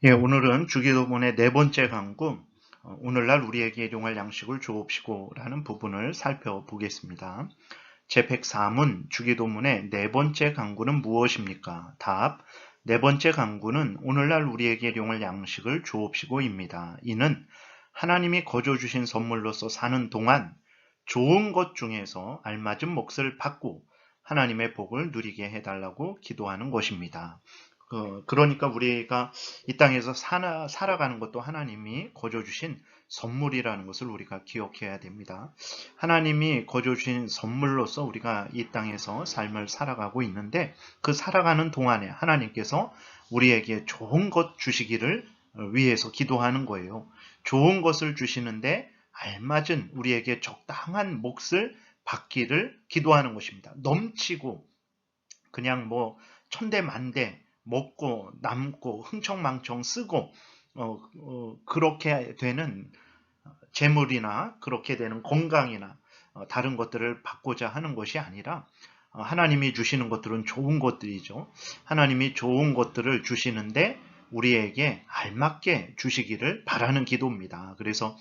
예, 오늘은 주기도문의 네 번째 강구, 오늘날 우리에게 일용할 양식을 주옵시고라는 부분을 살펴보겠습니다. 제103문 주기도문의 네 번째 강구는 무엇입니까? 답, 네 번째 강구는 오늘날 우리에게 일용할 양식을 주옵시고입니다. 이는 하나님이 거저 주신 선물로서 사는 동안 좋은 것 중에서 알맞은 몫을 받고 하나님의 복을 누리게 해달라고 기도하는 것입니다. 그러니까 우리가 이 땅에서 살아가는 것도 하나님이 거저 주신 선물이라는 것을 우리가 기억해야 됩니다. 하나님이 거저 주신 선물로서 우리가 이 땅에서 삶을 살아가고 있는데 그 살아가는 동안에 하나님께서 우리에게 좋은 것 주시기를 위해서 기도하는 거예요. 좋은 것을 주시는데 알맞은 우리에게 적당한 몫을 받기를 기도하는 것입니다. 넘치고 그냥 뭐 천대만대 먹고 남고 흥청망청 쓰고 그렇게 되는 재물이나 그렇게 되는 건강이나 다른 것들을 받고자 하는 것이 아니라 하나님이 주시는 것들은 좋은 것들이죠. 하나님이 좋은 것들을 주시는데 우리에게 알맞게 주시기를 바라는 기도입니다. 그래서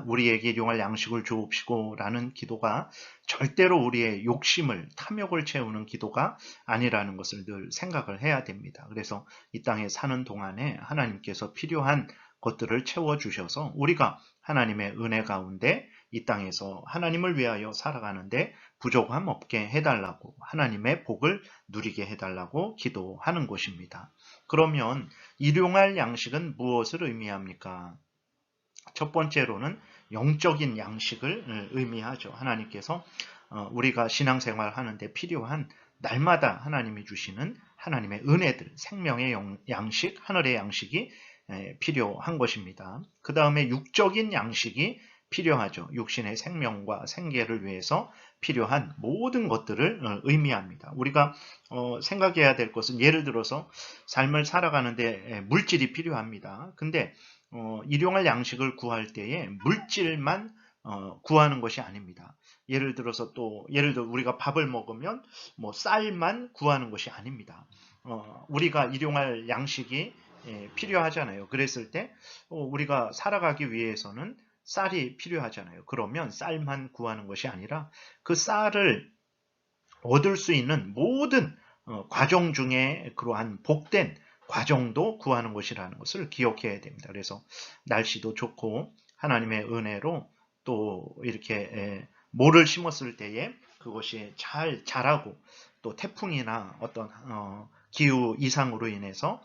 우리에게 일용할 양식을 주옵시고 라는 기도가 절대로 우리의 욕심을, 탐욕을 채우는 기도가 아니라는 것을 늘 생각을 해야 됩니다. 그래서 이 땅에 사는 동안에 하나님께서 필요한 것들을 채워주셔서 우리가 하나님의 은혜 가운데 이 땅에서 하나님을 위하여 살아가는데 부족함 없게 해달라고 하나님의 복을 누리게 해달라고 기도하는 것입니다. 그러면 일용할 양식은 무엇을 의미합니까? 첫 번째로는 영적인 양식을 의미하죠. 하나님께서 우리가 신앙생활 하는데 필요한 날마다 하나님이 주시는 하나님의 은혜들, 생명의 양식, 하늘의 양식이 필요한 것입니다. 그 다음에 육적인 양식이 필요하죠. 육신의 생명과 생계를 위해서 필요한 모든 것들을 의미합니다. 우리가 생각해야 될 것은 예를 들어서 삶을 살아가는데 물질이 필요합니다. 근데 일용할 양식을 구할 때에 물질만 구하는 것이 아닙니다. 예를 들어서 우리가 밥을 먹으면 뭐 쌀만 구하는 것이 아닙니다. 우리가 일용할 양식이 필요하잖아요. 그랬을 때 우리가 살아가기 위해서는 쌀이 필요하잖아요. 그러면 쌀만 구하는 것이 아니라 그 쌀을 얻을 수 있는 모든 과정 중에 그러한 복된 과정도 구하는 것이라는 것을 기억해야 됩니다. 그래서 날씨도 좋고 하나님의 은혜로 또 이렇게 모를 심었을 때에 그것이 잘 자라고 또 태풍이나 어떤 기후 이상으로 인해서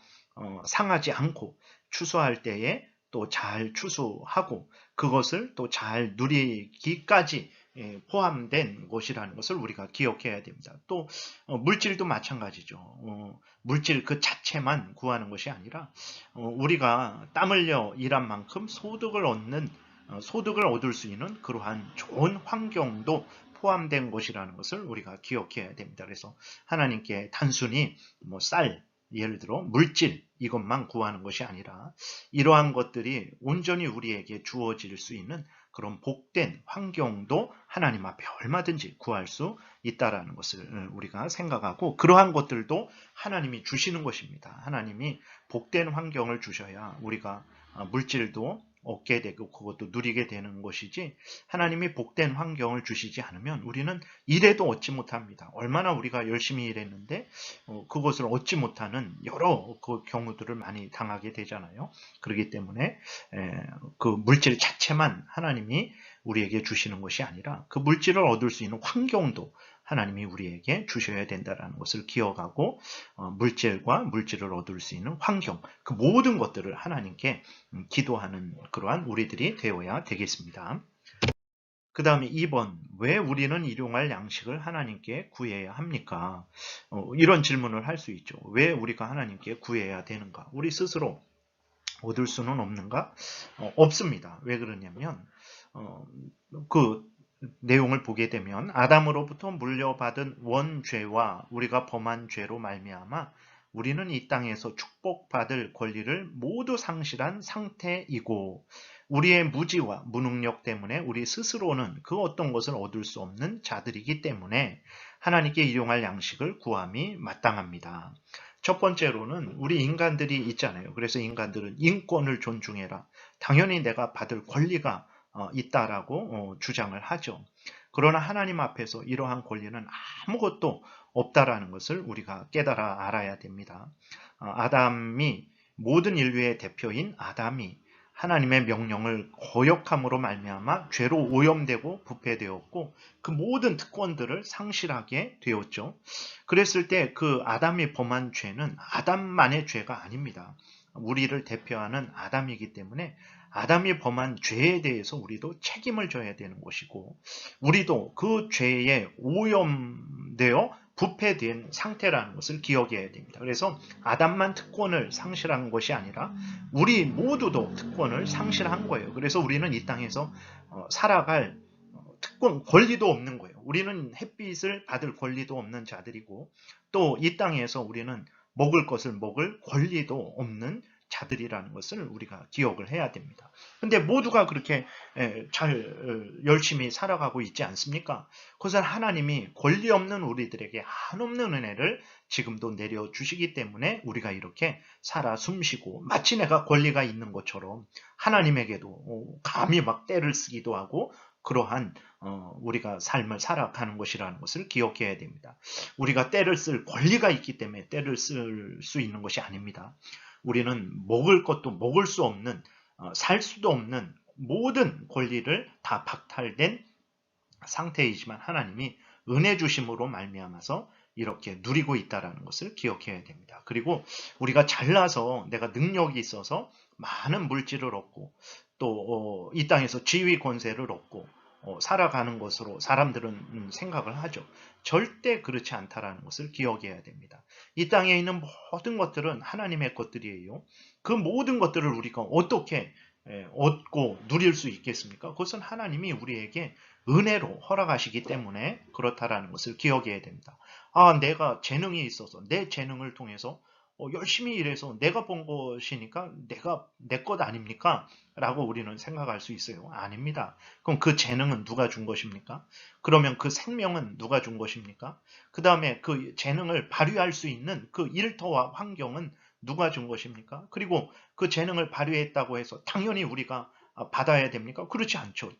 상하지 않고 추수할 때에 또 잘 추수하고 그것을 또 잘 누리기까지 포함된 것이라는 것을 우리가 기억해야 됩니다. 또 물질도 마찬가지죠. 물질 그 자체만 구하는 것이 아니라 우리가 땀 흘려 일한 만큼 소득을 얻을 수 있는 그러한 좋은 환경도 포함된 것이라는 것을 우리가 기억해야 됩니다. 그래서 하나님께 단순히 뭐 쌀, 예를 들어 물질 이것만 구하는 것이 아니라 이러한 것들이 온전히 우리에게 주어질 수 있는 그런 복된 환경도 하나님 앞에 얼마든지 구할 수 있다라는 것을 우리가 생각하고 그러한 것들도 하나님이 주시는 것입니다. 하나님이 복된 환경을 주셔야 우리가 물질도 얻게 되고 그것도 누리게 되는 것이지 하나님이 복된 환경을 주시지 않으면 우리는 일해도 얻지 못합니다. 얼마나 우리가 열심히 일했는데 그것을 얻지 못하는 여러 그 경우들을 많이 당하게 되잖아요. 그렇기 때문에 그 물질 자체만 하나님이 우리에게 주시는 것이 아니라 그 물질을 얻을 수 있는 환경도 하나님이 우리에게 주셔야 된다는 것을 기억하고 물질과 물질을 얻을 수 있는 환경 그 모든 것들을 하나님께 기도하는 그러한 우리들이 되어야 되겠습니다. 그 다음에 2번, 왜 우리는 일용할 양식을 하나님께 구해야 합니까? 이런 질문을 할 수 있죠. 왜 우리가 하나님께 구해야 되는가? 우리 스스로 얻을 수는 없는가? 없습니다. 왜 그러냐면 그 내용을 보게 되면 아담으로부터 물려받은 원죄와 우리가 범한 죄로 말미암아 우리는 이 땅에서 축복받을 권리를 모두 상실한 상태이고 우리의 무지와 무능력 때문에 우리 스스로는 그 어떤 것을 얻을 수 없는 자들이기 때문에 하나님께 일용할 양식을 구함이 마땅합니다. 첫 번째로는 우리 인간들이 있잖아요. 그래서 인간들은 인권을 존중해라. 당연히 내가 받을 권리가 있다라고 주장을 하죠. 그러나 하나님 앞에서 이러한 권리는 아무것도 없다라는 것을 우리가 깨달아 알아야 됩니다. 아담이 모든 인류의 대표인 아담이 하나님의 명령을 거역함으로 말미암아 죄로 오염되고 부패되었고 그 모든 특권들을 상실하게 되었죠. 그랬을 때 그 아담이 범한 죄는 아담만의 죄가 아닙니다. 우리를 대표하는 아담이기 때문에 아담이 범한 죄에 대해서 우리도 책임을 져야 되는 것이고 우리도 그 죄에 오염되어 부패된 상태라는 것을 기억해야 됩니다. 그래서 아담만 특권을 상실한 것이 아니라 우리 모두도 특권을 상실한 거예요. 그래서 우리는 이 땅에서 살아갈 특권, 권리도 없는 거예요. 우리는 햇빛을 받을 권리도 없는 자들이고 또 이 땅에서 우리는 먹을 것을 먹을 권리도 없는 자들이라는 것을 우리가 기억을 해야 됩니다. 근데 모두가 그렇게 잘 열심히 살아가고 있지 않습니까? 그것은 하나님이 권리 없는 우리들에게 한없는 은혜를 지금도 내려주시기 때문에 우리가 이렇게 살아 숨쉬고 마치 내가 권리가 있는 것처럼 하나님에게도 감히 막 떼를 쓰기도 하고 그러한 우리가 삶을 살아가는 것이라는 것을 기억해야 됩니다. 우리가 떼를 쓸 권리가 있기 때문에 떼를 쓸 수 있는 것이 아닙니다. 우리는 먹을 것도 먹을 수 없는 살 수도 없는 모든 권리를 다 박탈된 상태이지만 하나님이 은혜 주심으로 말미암아서 이렇게 누리고 있다는 것을 기억해야 됩니다. 그리고 우리가 잘나서 내가 능력이 있어서 많은 물질을 얻고 또 이 땅에서 지위 권세를 얻고 살아가는 것으로 사람들은 생각을 하죠. 절대 그렇지 않다라는 것을 기억해야 됩니다. 이 땅에 있는 모든 것들은 하나님의 것들이에요. 그 모든 것들을 우리가 어떻게 얻고 누릴 수 있겠습니까? 그것은 하나님이 우리에게 은혜로 허락하시기 때문에 그렇다라는 것을 기억해야 됩니다. 내가 재능이 있어서 내 재능을 통해서 열심히 일해서 내가 본 것이니까 내 것 아닙니까? 라고 우리는 생각할 수 있어요. 아닙니다. 그럼 그 재능은 누가 준 것입니까? 그러면 그 생명은 누가 준 것입니까? 그 다음에 그 재능을 발휘할 수 있는 그 일터와 환경은 누가 준 것입니까? 그리고 그 재능을 발휘했다고 해서 당연히 우리가 받아야 됩니까? 그렇지 않죠.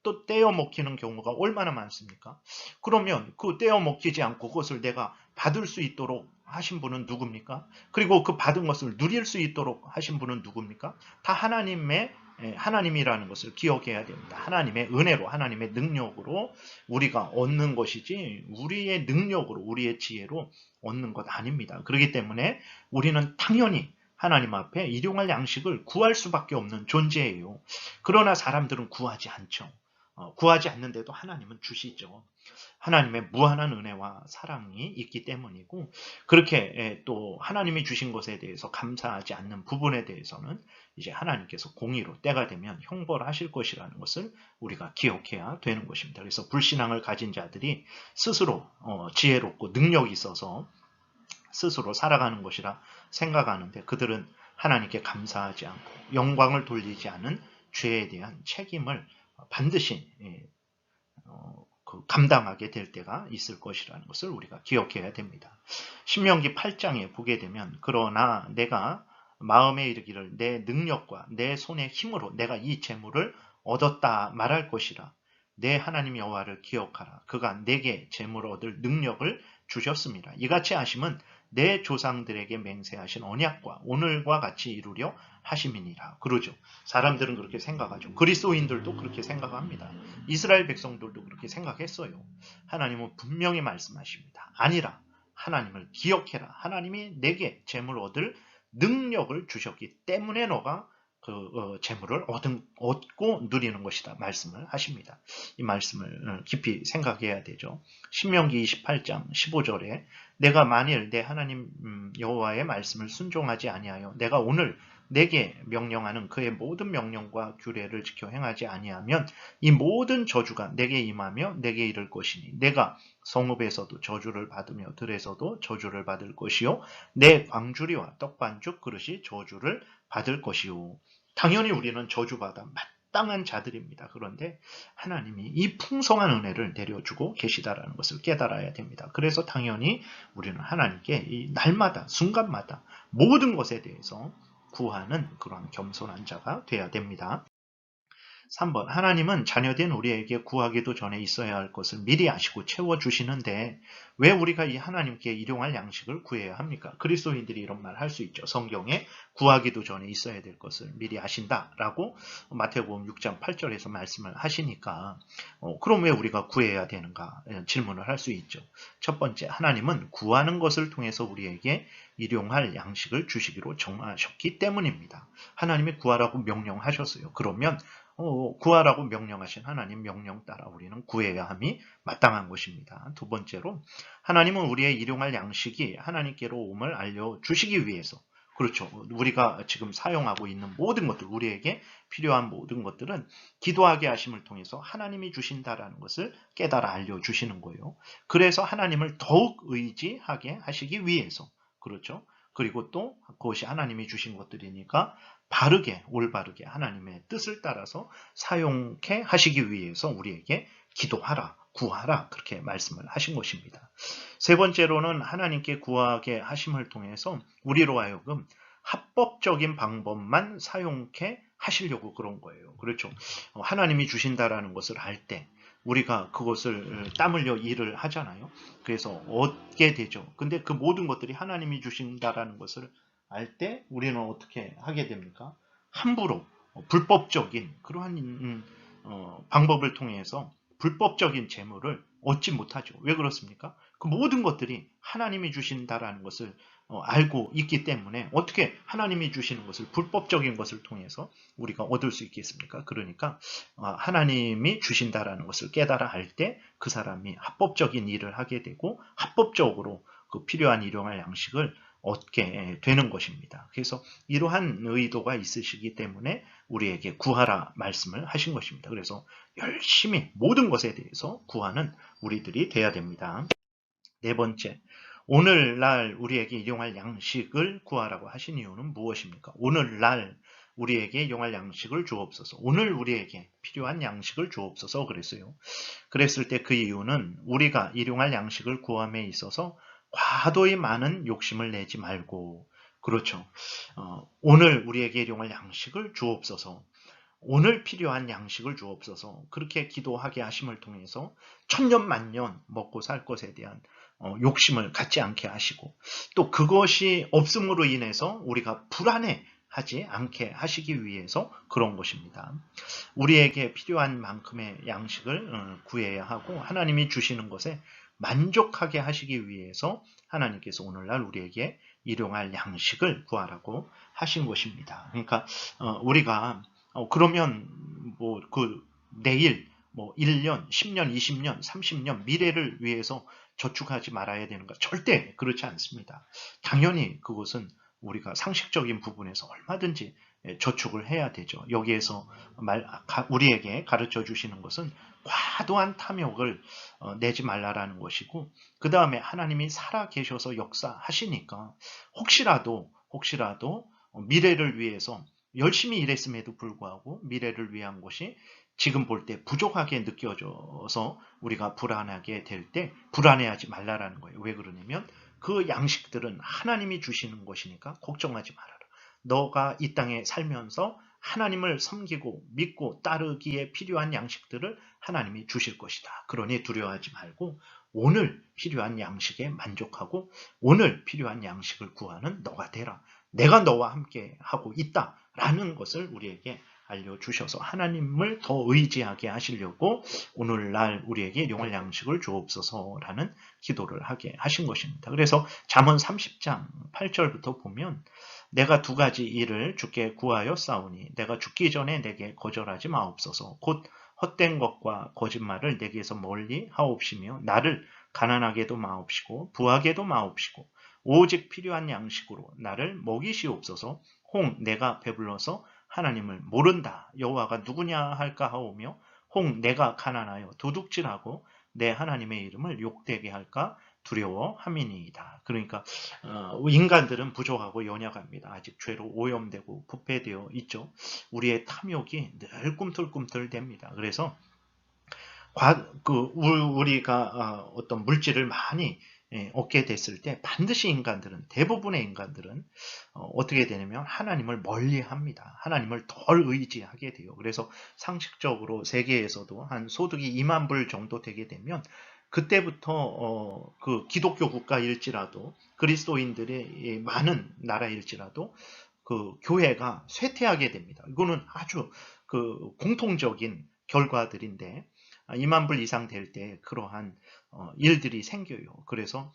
또 떼어 먹히는 경우가 얼마나 많습니까? 그러면 그 떼어 먹히지 않고 그것을 내가 받을 수 있도록 하신 분은 누굽니까? 그리고 그 받은 것을 누릴 수 있도록 하신 분은 누굽니까? 다 하나님이라는 것을 기억해야 됩니다. 하나님의 은혜로, 하나님의 능력으로 우리가 얻는 것이지 우리의 능력으로, 우리의 지혜로 얻는 것 아닙니다. 그렇기 때문에 우리는 당연히 하나님 앞에 일용할 양식을 구할 수밖에 없는 존재예요. 그러나 사람들은 구하지 않죠. 구하지 않는데도 하나님은 주시죠. 하나님의 무한한 은혜와 사랑이 있기 때문이고 그렇게 또 하나님이 주신 것에 대해서 감사하지 않는 부분에 대해서는 이제 하나님께서 공의로 때가 되면 형벌하실 것이라는 것을 우리가 기억해야 되는 것입니다. 그래서 불신앙을 가진 자들이 스스로 지혜롭고 능력이 있어서 스스로 살아가는 것이라 생각하는데 그들은 하나님께 감사하지 않고 영광을 돌리지 않은 죄에 대한 책임을 반드시 감당하게 될 때가 있을 것이라는 것을 우리가 기억해야 됩니다. 신명기 8장에 보게 되면 그러나 내가 마음에 이르기를 내 능력과 내 손의 힘으로 내가 이 재물을 얻었다 말할 것이라. 내 하나님 여호와를 기억하라. 그가 내게 재물을 얻을 능력을 주셨습니다. 이같이 하심은 내 조상들에게 맹세하신 언약과 오늘과 같이 이루려 하심이니라. 그러죠. 사람들은 그렇게 생각하죠. 그리스도인들도 그렇게 생각합니다. 이스라엘 백성들도 그렇게 생각했어요. 하나님은 분명히 말씀하십니다. 아니라 하나님을 기억해라. 하나님이 내게 재물 얻을 능력을 주셨기 때문에 너가 그 재물을 얻고 누리는 것이다 말씀을 하십니다. 이 말씀을 깊이 생각해야 되죠. 신명기 28장 15절에 내가 만일 내 하나님 여호와의 말씀을 순종하지 아니하여 내가 오늘 내게 명령하는 그의 모든 명령과 규례를 지켜 행하지 아니하면 이 모든 저주가 내게 임하며 내게 이를 것이니 내가 성읍에서도 저주를 받으며 들에서도 저주를 받을 것이요 내 광주리와 떡반죽 그릇이 저주를 받을 것이요. 당연히 우리는 저주받아 마땅한 자들입니다. 그런데 하나님이 이 풍성한 은혜를 내려주고 계시다라는 것을 깨달아야 됩니다. 그래서 당연히 우리는 하나님께 이 날마다 순간마다 모든 것에 대해서 구하는 그런 겸손한 자가 되어야 됩니다. 3번, 하나님은 자녀된 우리에게 구하기도 전에 있어야 할 것을 미리 아시고 채워주시는데 왜 우리가 이 하나님께 일용할 양식을 구해야 합니까? 그리스도인들이 이런 말 할 수 있죠. 성경에 구하기도 전에 있어야 될 것을 미리 아신다라고 마태복음 6장 8절에서 말씀을 하시니까 그럼 왜 우리가 구해야 되는가 질문을 할 수 있죠. 첫 번째, 하나님은 구하는 것을 통해서 우리에게 일용할 양식을 주시기로 정하셨기 때문입니다. 하나님이 구하라고 명령하셨어요. 그러면 구하라고 명령하신 하나님 명령 따라 우리는 구해야 함이 마땅한 것입니다. 두 번째로 하나님은 우리의 일용할 양식이 하나님께로 옴을 알려주시기 위해서 그렇죠. 우리가 지금 사용하고 있는 모든 것들, 우리에게 필요한 모든 것들은 기도하게 하심을 통해서 하나님이 주신다라는 것을 깨달아 알려주시는 거예요. 그래서 하나님을 더욱 의지하게 하시기 위해서 그렇죠. 그리고 또 그것이 하나님이 주신 것들이니까 바르게 올바르게 하나님의 뜻을 따라서 사용케 하시기 위해서 우리에게 기도하라, 구하라 그렇게 말씀을 하신 것입니다. 세 번째로는 하나님께 구하게 하심을 통해서 우리로 하여금 합법적인 방법만 사용케 하시려고 그런 거예요. 그렇죠. 하나님이 주신다라는 것을 알 때 우리가 그것을 땀 흘려 일을 하잖아요. 그래서 얻게 되죠. 근데 그 모든 것들이 하나님이 주신다라는 것을 알 때 우리는 어떻게 하게 됩니까? 함부로 불법적인 그러한 방법을 통해서 불법적인 재물을 얻지 못하죠. 왜 그렇습니까? 그 모든 것들이 하나님이 주신다라는 것을 알고 있기 때문에 어떻게 하나님이 주시는 것을 불법적인 것을 통해서 우리가 얻을 수 있겠습니까? 그러니까 하나님이 주신다라는 것을 깨달아 알 때 그 사람이 합법적인 일을 하게 되고 합법적으로 그 필요한 일용할 양식을 얻게 되는 것입니다. 그래서 이러한 의도가 있으시기 때문에 우리에게 구하라 말씀을 하신 것입니다. 그래서 열심히 모든 것에 대해서 구하는 우리들이 돼야 됩니다. 네 번째, 오늘날 우리에게 일용할 양식을 구하라고 하신 이유는 무엇입니까? 오늘날 우리에게 일용할 양식을 주옵소서. 오늘 우리에게 필요한 양식을 주옵소서 그랬어요. 그랬을 때 그 이유는 우리가 일용할 양식을 구함에 있어서 과도히 많은 욕심을 내지 말고 그렇죠. 오늘 우리에게 일용할 양식을 주옵소서. 오늘 필요한 양식을 주옵소서. 그렇게 기도하게 하심을 통해서 천년만년 먹고 살 것에 대한 욕심을 갖지 않게 하시고 또 그것이 없음으로 인해서 우리가 불안해하지 않게 하시기 위해서 그런 것입니다. 우리에게 필요한 만큼의 양식을 구해야 하고 하나님이 주시는 것에 만족하게 하시기 위해서 하나님께서 오늘날 우리에게 일용할 양식을 구하라고 하신 것입니다. 그러니까 우리가 그러면 뭐 그 내일 뭐 1년, 10년, 20년, 30년 미래를 위해서 저축하지 말아야 되는가? 절대 그렇지 않습니다. 당연히 그것은 우리가 상식적인 부분에서 얼마든지 저축을 해야 되죠. 여기에서 우리에게 가르쳐 주시는 것은 과도한 탐욕을 내지 말라라는 것이고 그 다음에 하나님이 살아 계셔서 역사하시니까 혹시라도 미래를 위해서 열심히 일했음에도 불구하고 미래를 위한 것이 지금 볼 때 부족하게 느껴져서 우리가 불안하게 될 때 불안해하지 말라라는 거예요. 왜 그러냐면 그 양식들은 하나님이 주시는 것이니까 걱정하지 말아라. 너가 이 땅에 살면서 하나님을 섬기고 믿고 따르기에 필요한 양식들을 하나님이 주실 것이다. 그러니 두려워하지 말고 오늘 필요한 양식에 만족하고 오늘 필요한 양식을 구하는 너가 되라. 내가 너와 함께 하고 있다라는 것을 우리에게 알려주셔서 하나님을 더 의지하게 하시려고 오늘날 우리에게 일용할 양식을 주옵소서라는 기도를 하게 하신 것입니다. 그래서 잠언 30장 8절부터 보면 내가 두 가지 일을 주께 구하여 싸우니 내가 죽기 전에 내게 거절하지 마옵소서. 곧 헛된 것과 거짓말을 내게서 멀리 하옵시며 나를 가난하게도 마옵시고 부하게도 마옵시고 오직 필요한 양식으로 나를 먹이시옵소서. 홍 내가 배불러서 하나님을 모른다. 여호와가 누구냐 할까 하오며 홍 내가 가난하여 도둑질하고 내 하나님의 이름을 욕되게 할까 두려워함이니이다. 그러니까 인간들은 부족하고 연약합니다. 아직 죄로 오염되고 부패되어 있죠. 우리의 탐욕이 늘 꿈틀꿈틀댑니다. 그래서 우리가 어떤 물질을 많이 얻게 됐을 때 반드시 대부분의 인간들은 어떻게 되냐면 하나님을 멀리 합니다. 하나님을 덜 의지하게 돼요. 그래서 상식적으로 세계에서도 한 소득이 2만 불 정도 되게 되면 그때부터 그 기독교 국가일지라도 그리스도인들의 많은 나라일지라도 그 교회가 쇠퇴하게 됩니다. 이거는 아주 그 공통적인 결과들인데 2만 불 이상 될 때 그러한 일들이 생겨요. 그래서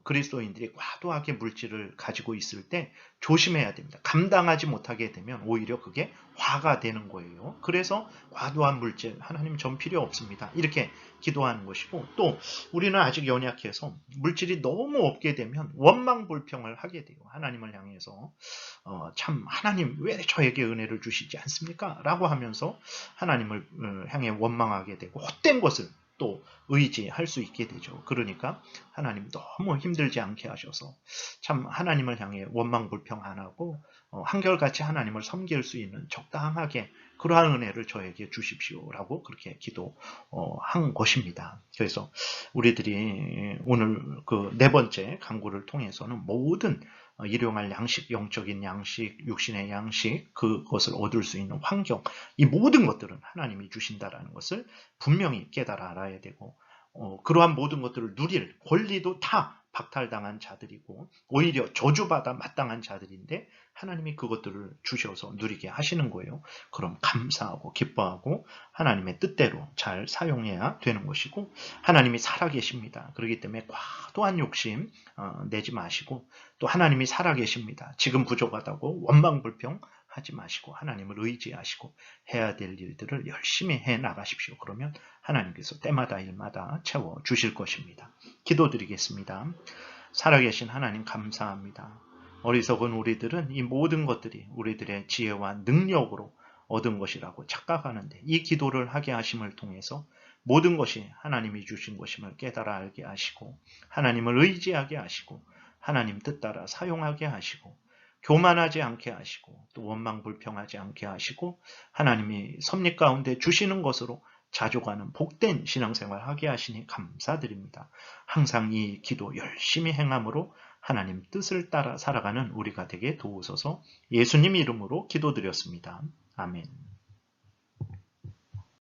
그리스도인들이 과도하게 물질을 가지고 있을 때 조심해야 됩니다. 감당하지 못하게 되면 오히려 그게 화가 되는 거예요. 그래서 과도한 물질 하나님 전 필요 없습니다. 이렇게 기도하는 것이고, 또 우리는 아직 연약해서 물질이 너무 없게 되면 원망불평을 하게 돼요. 하나님을 향해서 참 하나님 왜 저에게 은혜를 주시지 않습니까? 라고 하면서 하나님을 향해 원망하게 되고 헛된 것을 또 의지할 수 있게 되죠. 그러니까 하나님 너무 힘들지 않게 하셔서 참 하나님을 향해 원망불평 안 하고 한결같이 하나님을 섬길 수 있는 적당하게 그러한 은혜를 저에게 주십시오라고 그렇게 기도한 것입니다. 그래서 우리들이 오늘 그 네 번째 강구를 통해서는 모든 일용할 양식, 영적인 양식, 육신의 양식, 그것을 얻을 수 있는 환경, 이 모든 것들은 하나님이 주신다라는 것을 분명히 깨달아 알아야 되고, 그러한 모든 것들을 누릴 권리도 다 박탈당한 자들이고 오히려 저주받아 마땅한 자들인데 하나님이 그것들을 주셔서 누리게 하시는 거예요. 그럼 감사하고 기뻐하고 하나님의 뜻대로 잘 사용해야 되는 것이고, 하나님이 살아계십니다. 그렇기 때문에 과도한 욕심 내지 마시고, 또 하나님이 살아계십니다. 지금 부족하다고 원망불평 하지 마시고 하나님을 의지하시고 해야 될 일들을 열심히 해 나가십시오. 그러면 하나님께서 때마다 일마다 채워 주실 것입니다. 기도드리겠습니다. 살아계신 하나님 감사합니다. 어리석은 우리들은 이 모든 것들이 우리들의 지혜와 능력으로 얻은 것이라고 착각하는데, 이 기도를 하게 하심을 통해서 모든 것이 하나님이 주신 것임을 깨달아 알게 하시고 하나님을 의지하게 하시고 하나님 뜻 따라 사용하게 하시고 교만하지 않게 하시고 또 원망불평하지 않게 하시고 하나님이 섭리 가운데 주시는 것으로 자족하는 복된 신앙생활 하게 하시니 감사드립니다. 항상 이 기도 열심히 행함으로 하나님 뜻을 따라 살아가는 우리가 되게 도우소서. 예수님 이름으로 기도드렸습니다. 아멘.